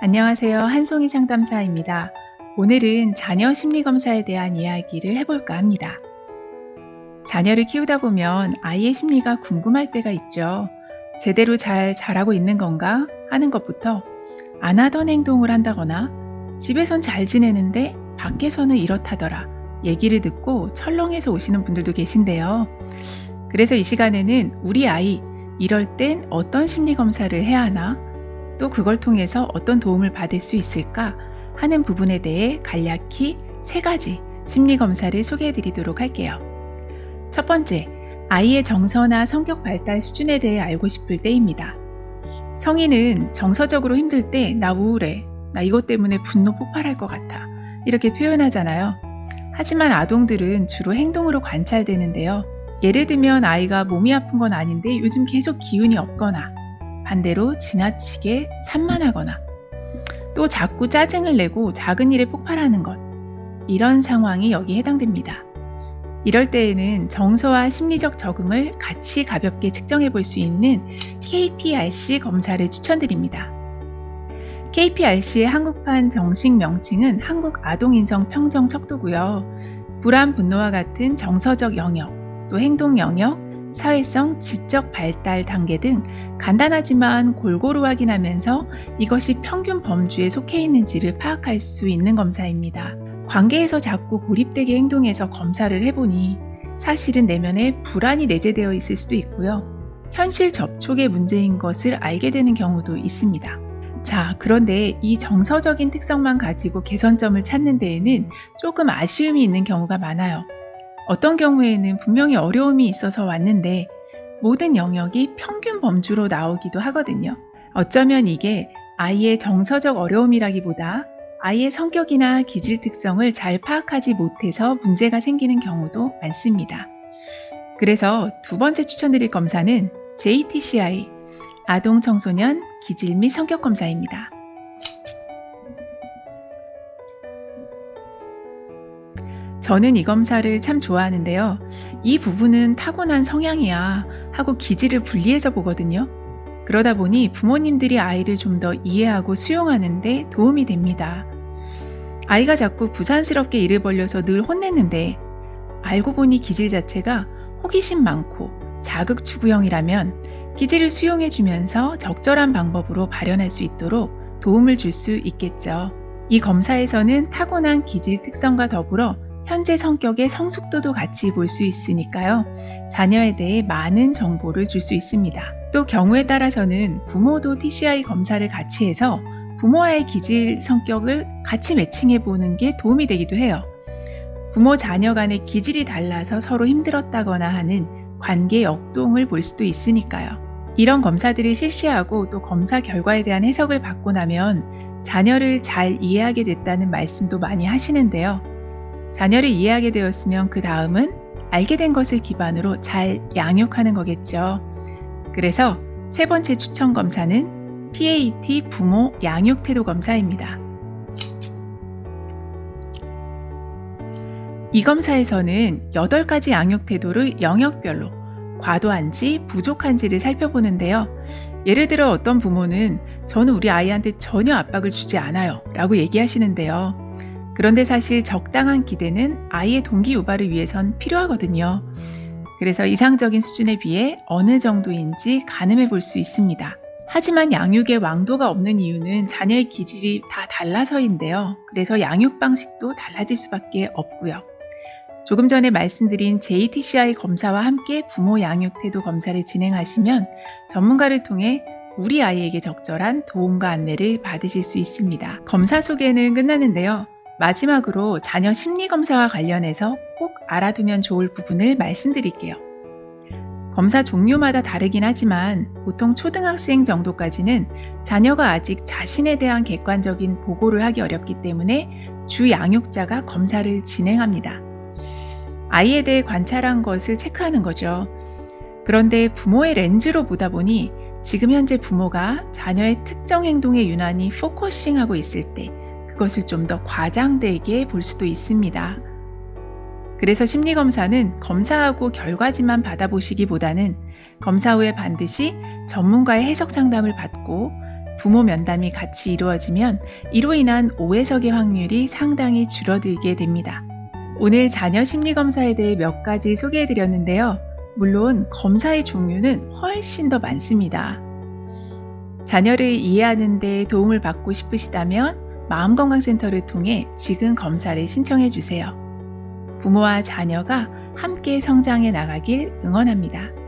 안녕하세요. 한송이 상담사입니다. 오늘은 자녀 심리검사에 대한 이야기를 해볼까 합니다. 자녀를 키우다 보면 아이의 심리가 궁금할 때가 있죠. 제대로 잘 자라고 있는 건가 하는 것부터 안 하던 행동을 한다거나 집에선 잘 지내는데 밖에서는 이렇다더라 얘기를 듣고 철렁해서 오시는 분들도 계신데요. 그래서 이 시간에는 우리 아이 이럴 땐 어떤 심리검사를 해야 하나? 또 그걸 통해서 어떤 도움을 받을 수 있을까 하는 부분에 대해 간략히 3가지 심리검사를 소개해 드리도록 할게요. 첫 번째, 아이의 정서나 성격 발달 수준에 대해 알고 싶을 때입니다. 성인은 정서적으로 힘들 때 나 우울해, 나 이것 때문에 분노 폭발할 것 같아 이렇게 표현하잖아요. 하지만 아동들은 주로 행동으로 관찰되는데요. 예를 들면 아이가 몸이 아픈 건 아닌데 요즘 계속 기운이 없거나 반대로 지나치게 산만하거나 또 자꾸 짜증을 내고 작은 일에 폭발하는 것, 이런 상황이 여기에 해당됩니다. 이럴 때에는 정서와 심리적 적응을 같이 가볍게 측정해 볼 수 있는 KPRC 검사를 추천드립니다. KPRC의 한국판 정식 명칭은 한국아동인성평정척도고요. 불안, 분노와 같은 정서적 영역, 또 행동 영역, 사회성, 지적 발달 단계 등 간단하지만 골고루 확인하면서 이것이 평균 범주에 속해 있는지를 파악할 수 있는 검사입니다. 관계에서 자꾸 고립되게 행동해서 검사를 해보니 사실은 내면에 불안이 내재되어 있을 수도 있고요. 현실 접촉의 문제인 것을 알게 되는 경우도 있습니다. 자, 그런데 이 정서적인 특성만 가지고 개선점을 찾는 데에는 조금 아쉬움이 있는 경우가 많아요. 어떤 경우에는 분명히 어려움이 있어서 왔는데 모든 영역이 평균 범주로 나오기도 하거든요. 어쩌면 이게 아이의 정서적 어려움이라기보다 아이의 성격이나 기질 특성을 잘 파악하지 못해서 문제가 생기는 경우도 많습니다. 그래서 2번째 추천드릴 검사는 JTCI, 아동 청소년 기질 및 성격 검사입니다. 저는 이 검사를 참 좋아하는데요. 이 부분은 타고난 성향이야 하고 기질을 분리해서 보거든요. 그러다 보니 부모님들이 아이를 좀 더 이해하고 수용하는 데 도움이 됩니다. 아이가 자꾸 부산스럽게 일을 벌려서 늘 혼냈는데 알고 보니 기질 자체가 호기심 많고 자극 추구형이라면 기질을 수용해주면서 적절한 방법으로 발현할 수 있도록 도움을 줄 수 있겠죠. 이 검사에서는 타고난 기질 특성과 더불어 현재 성격의 성숙도도 같이 볼 수 있으니까요. 자녀에 대해 많은 정보를 줄 수 있습니다. 또 경우에 따라서는 부모도 TCI 검사를 같이 해서 부모와의 기질 성격을 같이 매칭해 보는 게 도움이 되기도 해요. 부모 자녀 간의 기질이 달라서 서로 힘들었다거나 하는 관계 역동을 볼 수도 있으니까요. 이런 검사들을 실시하고 또 검사 결과에 대한 해석을 받고 나면 자녀를 잘 이해하게 됐다는 말씀도 많이 하시는데요. 자녀를 이해하게 되었으면 그 다음은 알게 된 것을 기반으로 잘 양육하는 거겠죠. 그래서 3번째 추천 검사는 PAT 부모 양육 태도 검사입니다. 이 검사에서는 8가지 양육 태도를 영역별로 과도한지 부족한지를 살펴보는데요. 예를 들어 어떤 부모는 저는 우리 아이한테 전혀 압박을 주지 않아요 라고 얘기하시는데요. 그런데 사실 적당한 기대는 아이의 동기 유발을 위해선 필요하거든요. 그래서 이상적인 수준에 비해 어느 정도인지 가늠해 볼 수 있습니다. 하지만 양육에 왕도가 없는 이유는 자녀의 기질이 다 달라서인데요. 그래서 양육 방식도 달라질 수밖에 없고요. 조금 전에 말씀드린 JTCI 검사와 함께 부모 양육 태도 검사를 진행하시면 전문가를 통해 우리 아이에게 적절한 도움과 안내를 받으실 수 있습니다. 검사 소개는 끝났는데요. 마지막으로 자녀 심리검사와 관련해서 꼭 알아두면 좋을 부분을 말씀드릴게요. 검사 종류마다 다르긴 하지만 보통 초등학생 정도까지는 자녀가 아직 자신에 대한 객관적인 보고를 하기 어렵기 때문에 주 양육자가 검사를 진행합니다. 아이에 대해 관찰한 것을 체크하는 거죠. 그런데 부모의 렌즈로 보다 보니 지금 현재 부모가 자녀의 특정 행동에 유난히 포커싱하고 있을 때 그것을 좀 더 과장되게 볼 수도 있습니다. 그래서 심리검사는 검사하고 결과지만 받아보시기보다는 검사 후에 반드시 전문가의 해석 상담을 받고 부모 면담이 같이 이루어지면 이로 인한 오해석의 확률이 상당히 줄어들게 됩니다. 오늘 자녀 심리검사에 대해 몇 가지 소개해드렸는데요. 물론 검사의 종류는 훨씬 더 많습니다. 자녀를 이해하는 데 도움을 받고 싶으시다면 마음건강센터를 통해 지금 검사를 신청해 주세요. 부모와 자녀가 함께 성장해 나가길 응원합니다.